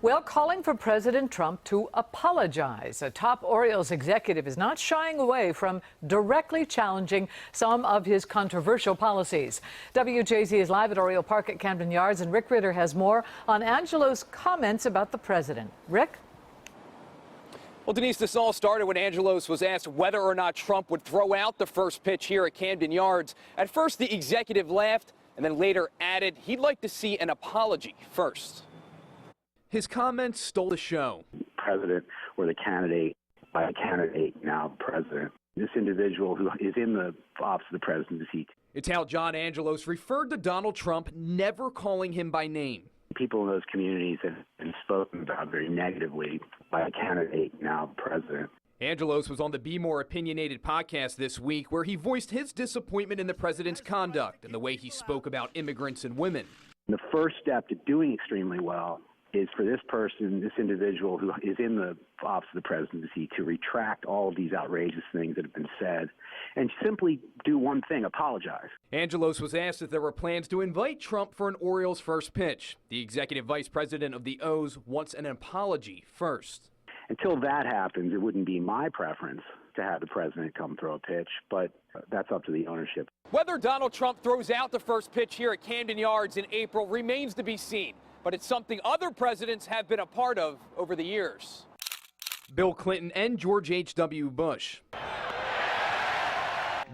Well, calling for President Trump to apologize. A top Orioles executive is not shying away from directly challenging some of his controversial policies. WJZ is live at Oriole Park at Camden Yards, and Rick Ritter has more on Angelos' comments about the president. Rick? Well, Denise, this all started when Angelos was asked whether or not Trump would throw out the first pitch here at Camden Yards. At first, the executive laughed and then later added he'd like to see an apology first. His comments stole the show. President or the candidate, by a candidate, now president. This individual who is in the office of the presidency. It's how John Angelos referred to Donald Trump, never calling him by name. People in those communities have been spoken about very negatively by a candidate, now president. Angelos was on the Be More Opinionated podcast this week, where he voiced his disappointment in the president's conduct and the way he spoke about immigrants and women. The first step to doing extremely well is for this person, this individual who is in the office of the presidency, to retract all of these outrageous things that have been said and simply do one thing: apologize. Angelos was asked if there were plans to invite Trump for an Orioles first pitch. The executive vice president of the O's wants an apology first. Until that happens, it wouldn't be my preference to have the president come throw a pitch, but that's up to the ownership. Whether Donald Trump throws out the first pitch here at Camden Yards in April remains to be seen, but it's something other presidents have been a part of over the years. Bill Clinton and George H.W. Bush,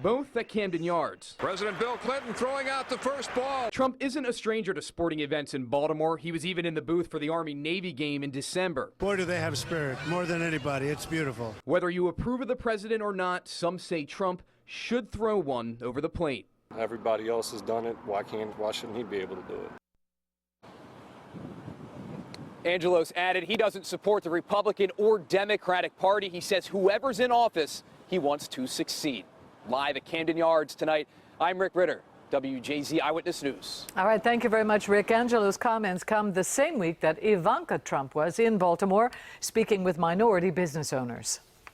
both at Camden Yards. President Bill Clinton throwing out the first ball. Trump isn't a stranger to sporting events in Baltimore. He was even in the booth for the Army-Navy game in December. Boy, do they have spirit, more than anybody. It's beautiful. Whether you approve of the president or not, some say Trump should throw one over the plate. Everybody else has done it. Why shouldn't he be able to do it? Angelos added he doesn't support the Republican or Democratic Party. He says whoever's in office, he wants to succeed. Live at Camden Yards tonight, I'm Rick Ritter, WJZ Eyewitness News. All right, thank you very much, Rick. Angelos' comments come the same week that Ivanka Trump was in Baltimore speaking with minority business owners.